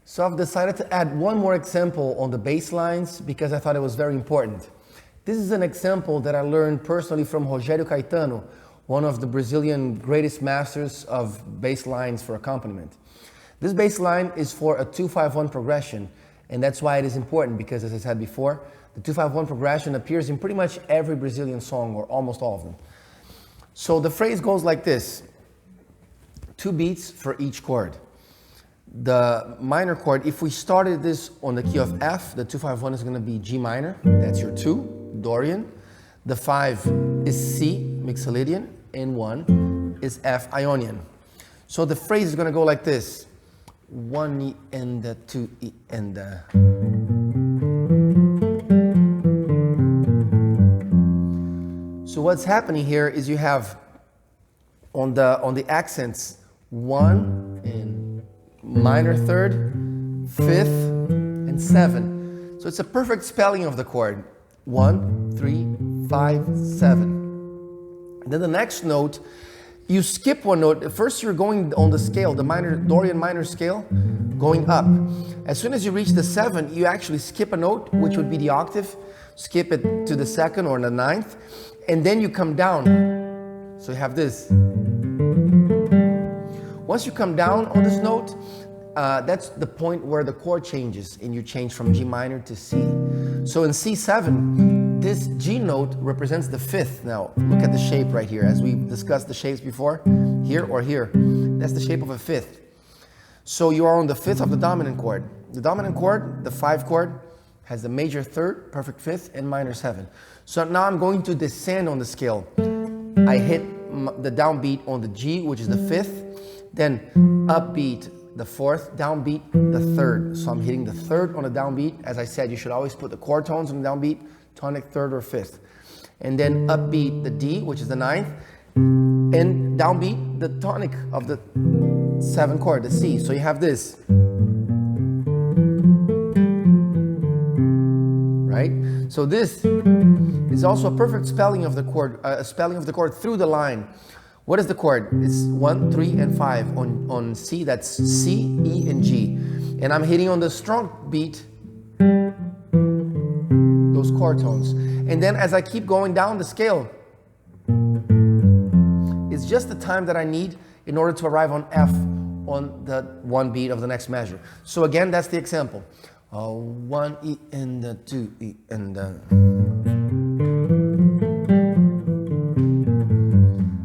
So I've decided to add one more example on the bass lines because I thought it was very important. This is an example that I learned personally from Rogério Caetano, one of the Brazilian greatest masters of bass lines for accompaniment. This bass line is for a 2-5-1 progression, and that's why it is important because, as I said before, the 2-5-1 progression appears in pretty much every Brazilian song, or almost all of them. So the phrase goes like this: 2 beats for each chord. The minor chord, if we started this on the key of F, the 2-5-1 is going to be G minor, that's your 2, Dorian. The 5 is C, Mixolydian, and 1 is F, Ionian. So the phrase is going to go like this: 1 E and the 2 E and the. So what's happening here is you have on the accents 1 and minor third, 5th, and 7. So it's a perfect spelling of the chord. 1, 3, 5, 7. And then the next note, you skip one note. First you're going on the scale, the minor, Dorian minor scale, going up. As soon as you reach the 7, you actually skip a note, which would be the octave, skip it to the 2nd or the 9th, and then you come down. So you have this. Once you come down on this note, that's the point where the chord changes and you change from G minor to C. So in C7, this G note represents the 5th. Now look at the shape right here, as we discussed the shapes before, here or here. That's the shape of a 5th. So you are on the 5th of the dominant chord. The dominant chord, the 5 chord, has the major 3rd, perfect 5th, and minor 7. So now I'm going to descend on the scale. I hit the downbeat on the G, which is the 5th, then upbeat the 4th, downbeat the 3rd. So I'm hitting the 3rd on the downbeat. As I said, you should always put the chord tones on the downbeat, tonic 3rd or 5th. And then upbeat the D, which is the 9th, and downbeat the tonic of the 7th chord, the C. So you have this. Right? So this is also a perfect spelling of the chord, through the line. What is the chord? It's 1, 3, and 5. On C, that's C, E, and G. And I'm hitting on the strong beat those chord tones. And then as I keep going down the scale, it's just the time that I need in order to arrive on F on the 1 beat of the next measure. So again, that's the example. 1 E and the 2 E and the.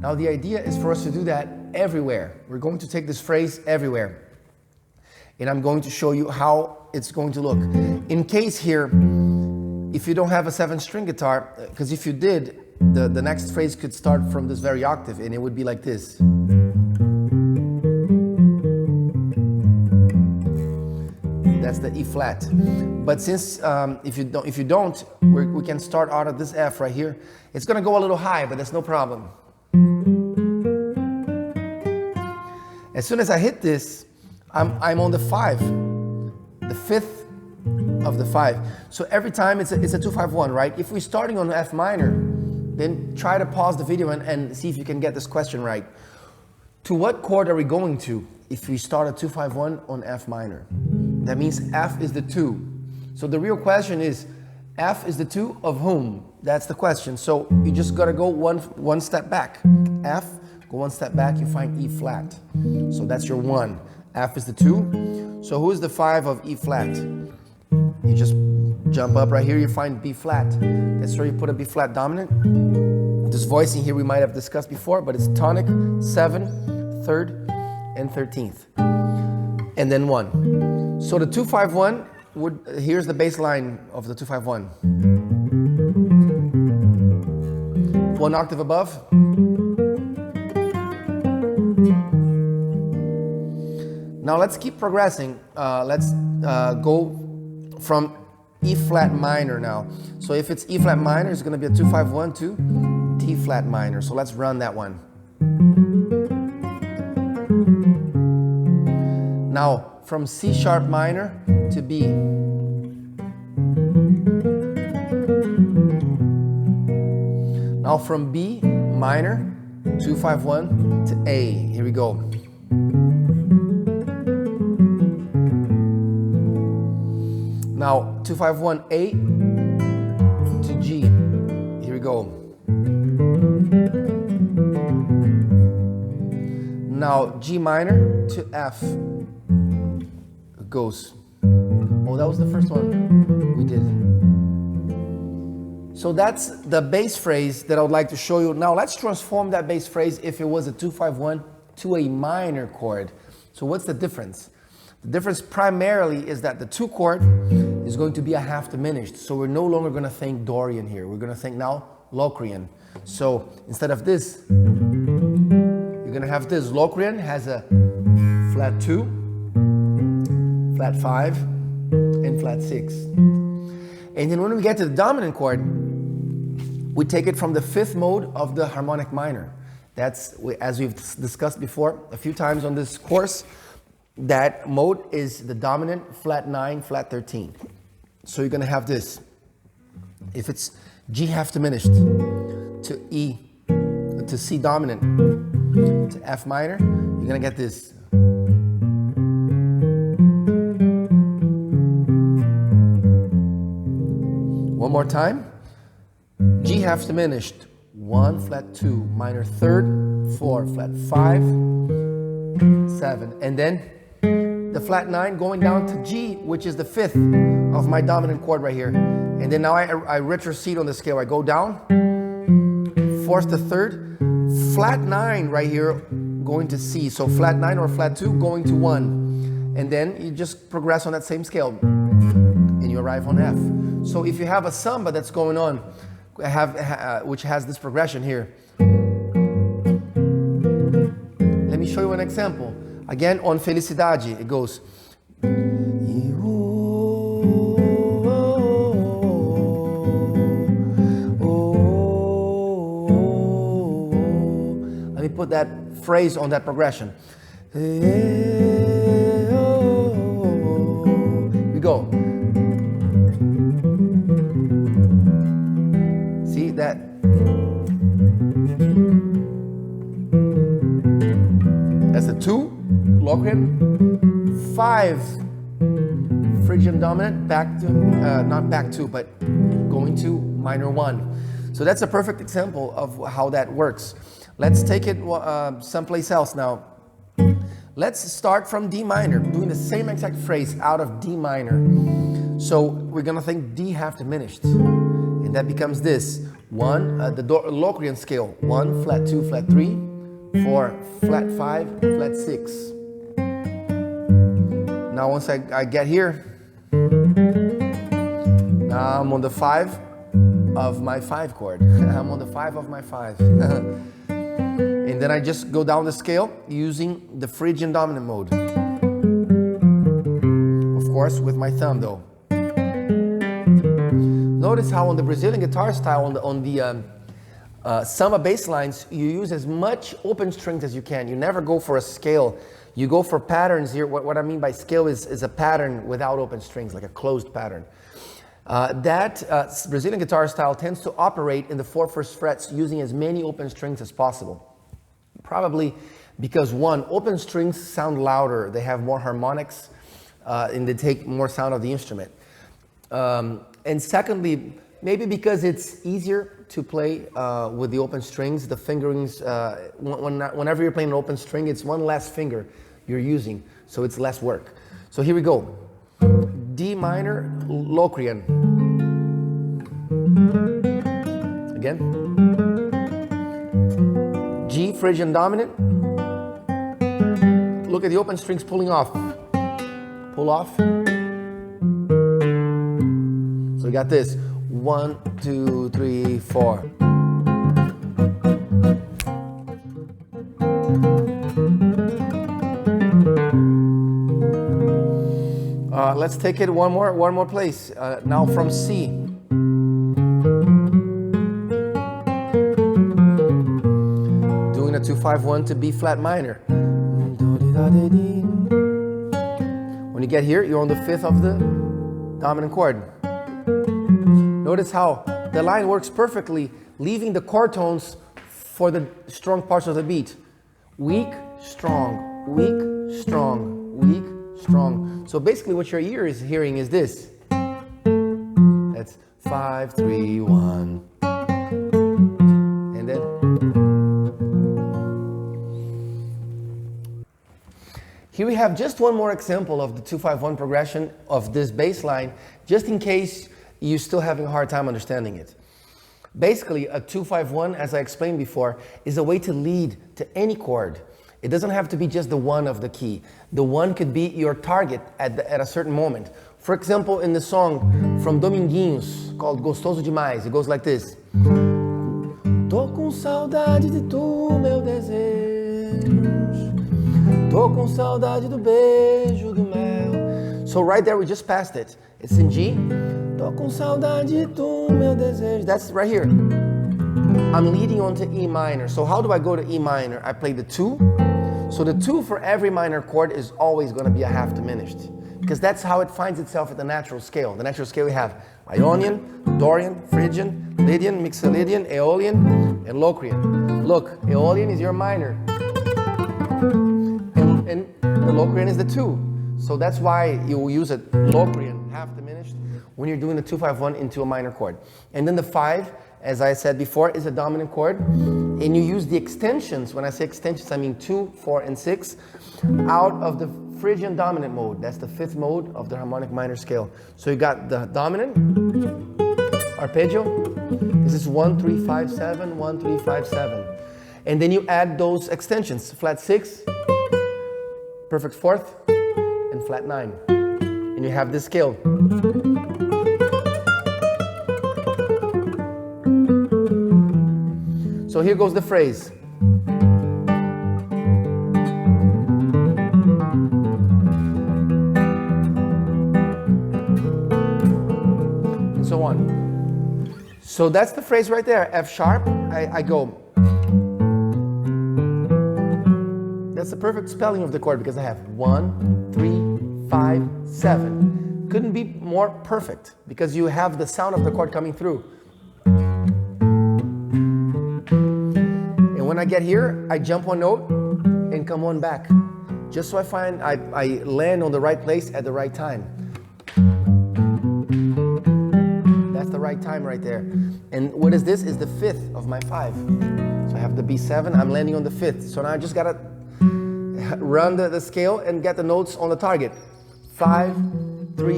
Now the idea is for us to do that everywhere. We're going to take this phrase everywhere. And I'm going to show you how it's going to look. In case here, if you don't have a 7-string guitar, because if you did, the next phrase could start from this very octave and it would be like this. That's the E flat. But since if you don't, we can start out of this F right here. It's going to go a little high, but that's no problem. As soon as I hit this, I'm on the 5, the 5th of the 5. So every time it's a 2-5-1, right? If we're starting on F minor, then try to pause the video and see if you can get this question right. To what chord are we going to if we start a 2-5-1 on F minor? That means F is the 2. So the real question is, F is the 2 of whom? That's the question. So you just gotta go one step back. F, go 1 step back, you find E flat. So that's your 1. F is the 2. So who is the 5 of E flat? You just jump up right here, you find B flat. That's where you put a B flat dominant. This voicing here we might have discussed before, but it's tonic, 7, 3rd, and 13th. And then 1. So the 2-5-1 here's the bass line of the 2-5-1. 1 octave above. Now let's keep progressing. Let's go from E flat minor now. So if it's E flat minor, it's going to be a 2-5-1 to D flat minor. So let's run that one. Now from C sharp minor to B. Now from B minor, 2-5-1 to A. Here we go. Now 2-5-1 A to G. Here we go. Now G minor to F. It goes. Oh, that was the first one we did. So that's the bass phrase that I would like to show you. Now let's transform that bass phrase if it was a 2-5-1 to a minor chord. So what's the difference? The difference primarily is that the 2 chord is going to be a half diminished. So we're no longer going to think Dorian here. We're going to think now Locrian. So instead of this, you're going to have this. Locrian has a flat 2, flat 5, and flat 6. And then when we get to the dominant chord, we take it from the 5th mode of the harmonic minor. That's, as we've discussed before a few times on this course, that mode is the dominant flat 9, flat 13. So you're going to have this. If it's G half diminished to E, to C dominant, to F minor, you're going to get this. One more time. G half diminished, 1, flat 2, minor 3rd, 4, flat 5, 7. And then the flat 9 going down to G, which is the 5th of my dominant chord right here. And then now I retrocede on the scale. I go down, 4th to 3rd, flat 9 right here going to C. So flat 9 or flat 2 going to 1. And then you just progress on that same scale and you arrive on F. So if you have a samba that's going on, which has this progression here. Let me show you an example. Again, on Felicidade, it goes. Let me put that phrase on that progression. We go. See that? That's a 2, Locrian, 5, Phrygian dominant, back to, not back to, but going to minor 1. So that's a perfect example of how that works. Let's take it someplace else now. Let's start from D minor, doing the same exact phrase out of D minor. So we're gonna think D half diminished. And that becomes this. 1, the Locrian scale. 1, flat 2, flat 3, 4, flat 5, flat 6. Now once I get here, now I'm on the 5 of my 5 chord. I'm on the 5 of my 5. And then I just go down the scale using the Phrygian dominant mode. Of course, with my thumb though. Notice how on the Brazilian guitar style, on the samba bass lines, you use as much open strings as you can. You never go for a scale. You go for patterns here. What I mean by scale is a pattern without open strings, like a closed pattern. That Brazilian guitar style tends to operate in the 4 first frets using as many open strings as possible. Probably because 1, open strings sound louder. They have more harmonics and they take more sound of the instrument. And secondly, maybe because it's easier to play with the open strings, the fingerings, whenever you're playing an open string, it's one less finger you're using, so it's less work. So here we go. D minor, Locrian. Again. G, Phrygian dominant. Look at the open strings pulling off. Pull off. So we got this. 1, 2, 3, 4. Let's take it one more place. Now from C. Doing a 2-5-1 to B flat minor. When you get here, you're on the 5th of the dominant chord. Notice how the line works perfectly, leaving the chord tones for the strong parts of the beat. Weak, strong, weak, strong, weak, strong. So basically what your ear is hearing is this. 5, 3, 1. And then here we have just one more example of the 2-5-1 progression of this bass line, just in case you're still having a hard time understanding it. Basically, a 2-5-1, as I explained before, is a way to lead to any chord. It doesn't have to be just the one of the key. The one could be your target at a certain moment. For example, in the song from Dominguinhos called Gostoso Demais, it goes like this. Tô com saudade de tu, meu desejo. Tô com saudade do beijo do mel. So right there, we just passed it. It's in G. Tô com saudade de tu, meu desejo. That's right here. I'm leading on to E minor. So how do I go to E minor? I play the 2. So the 2 for every minor chord is always going to be a half diminished, because that's how it finds itself at the natural scale. The natural scale we have Ionian, Dorian, Phrygian, Lydian, Mixolydian, Aeolian, and Locrian. Look, Aeolian is your minor, and the Locrian is the 2. So that's why you will use a Locrian, half diminished, when you're doing the 2-5-1 into a minor chord. And then the 5, as I said before, is a dominant chord. And you use the extensions. When I say extensions, I mean 2, 4, and 6, out of the Phrygian dominant mode. That's the 5th mode of the harmonic minor scale. So you got the dominant, arpeggio. This is 1, 3, 5, 7, 1, 3, 5, 7. And then you add those extensions, flat 6, perfect 4th, and flat 9. And you have this scale. So here goes the phrase. And so on. So that's the phrase right there, F sharp. I go. That's the perfect spelling of the chord because I have 1, 3, 5, 7. Couldn't be more perfect because you have the sound of the chord coming through. And when I get here, I jump one note and come one back. Just so I land on the right place at the right time. That's the right time right there. And what is this? Is the 5th of my 5. So I have the B7, I'm landing on the 5th. So now I just gotta run the scale and get the notes on the target. 5, 3,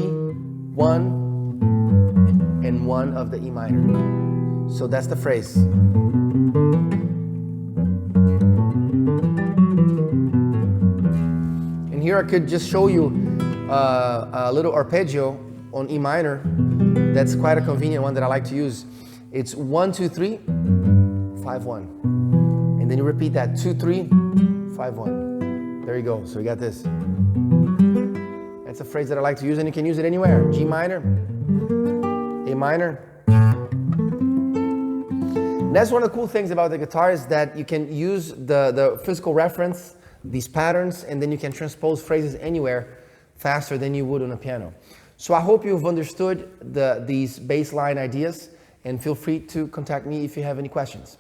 1, and 1 of the E minor. So that's the phrase. And here I could just show you a little arpeggio on E minor. That's quite a convenient one that I like to use. It's 1, 2, 3, 5, 1. And then you repeat that, 2, 3, 5, 1. There you go, so we got this. That's a phrase that I like to use, and you can use it anywhere. G minor, A minor. And that's one of the cool things about the guitar is that you can use the physical reference, these patterns, and then you can transpose phrases anywhere faster than you would on a piano. So I hope you've understood these bass line ideas, and feel free to contact me if you have any questions.